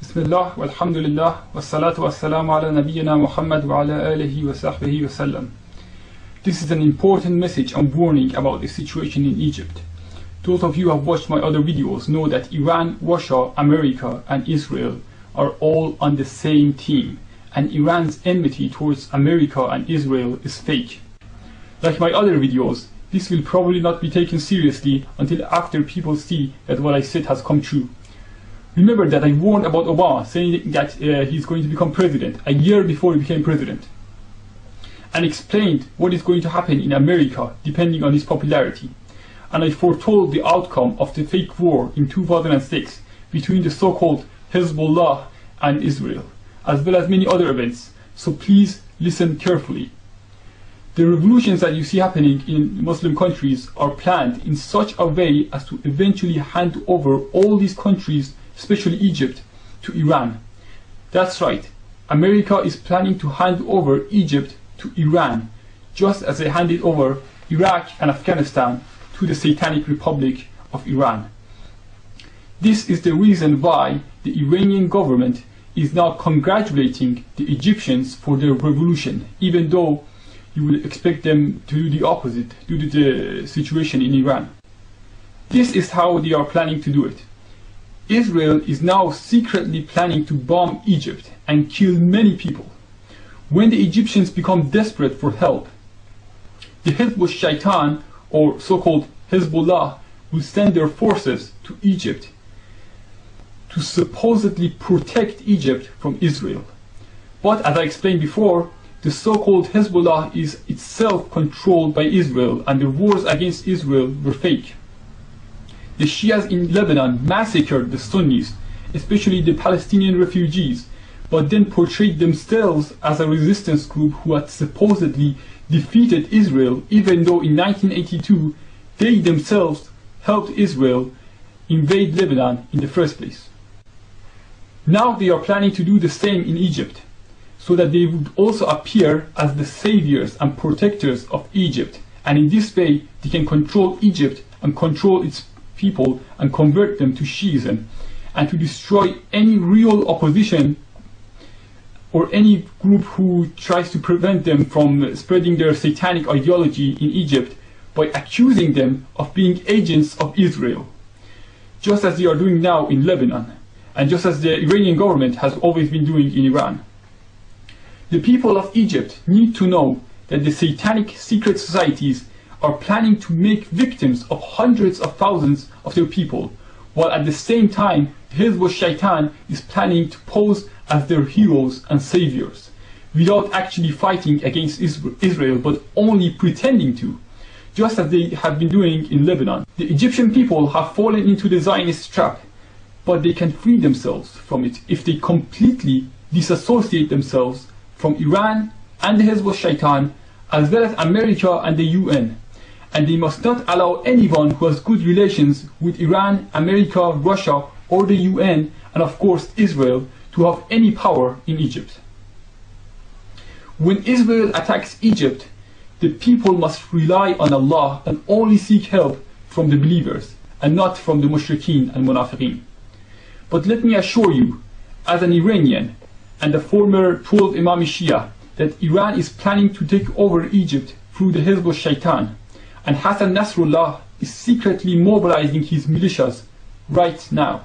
Bismillah, walhamdulillah, wassalatu wassalamu ala nabiyyina Muhammad wa ala alihi wa sahbihi wa sallam. This is an important message and warning about the situation in Egypt. Those of you who have watched my other videos know that Iran, Russia, America and Israel are all on the same team, and Iran's enmity towards America and Israel is fake. Like my other videos, this will probably not be taken seriously until after people see that what I said has come true. Remember that I warned about Obama, saying that he's going to become president a year before he became president, and explained what is going to happen in America depending on his popularity. And I foretold the outcome of the fake war in 2006 between the so-called Hezbollah and Israel, as well as many other events, so please listen carefully. The revolutions that you see happening in Muslim countries are planned in such a way as to eventually hand over all these countries, especially Egypt, to Iran. That's right, America is planning to hand over Egypt to Iran, just as they handed over Iraq and Afghanistan to the Satanic Republic of Iran. This is the reason why the Iranian government is now congratulating the Egyptians for their revolution, even though you would expect them to do the opposite due to the situation in Iran. This is how they are planning to do it. Israel is now secretly planning to bomb Egypt and kill many people. When the Egyptians become desperate for help, the Hezbollah or so-called Hezbollah will send their forces to Egypt to supposedly protect Egypt from Israel. But as I explained before, the so-called Hezbollah is itself controlled by Israel, and the wars against Israel were fake. The Shias in Lebanon massacred the Sunnis, especially the Palestinian refugees, but then portrayed themselves as a resistance group who had supposedly defeated Israel, even though in 1982 they themselves helped Israel invade Lebanon in the first place. Now they are planning to do the same in Egypt, so that they would also appear as the saviors and protectors of Egypt, and in this way they can control Egypt and control its people and convert them to Shiism, and to destroy any real opposition or any group who tries to prevent them from spreading their satanic ideology in Egypt by accusing them of being agents of Israel, just as they are doing now in Lebanon, and just as the Iranian government has always been doing in Iran. The people of Egypt need to know that the satanic secret societies are planning to make victims of hundreds of thousands of their people, while at the same time Hezbollah is planning to pose as their heroes and saviors, without actually fighting against Israel, but only pretending to, just as they have been doing in Lebanon. The Egyptian people have fallen into the Zionist trap, but they can free themselves from it if they completely disassociate themselves from Iran and the Hezbollah, as well as America and the UN. And they must not allow anyone who has good relations with Iran, America, Russia, or the UN, and of course Israel, to have any power in Egypt. When Israel attacks Egypt, the people must rely on Allah and only seek help from the believers, and not from the mushrikeen and munafiqeen. But let me assure you, as an Iranian and a former 12th Imam Shia, that Iran is planning to take over Egypt through the Hezbollah, and Hassan Nasrallah is secretly mobilizing his militias right now.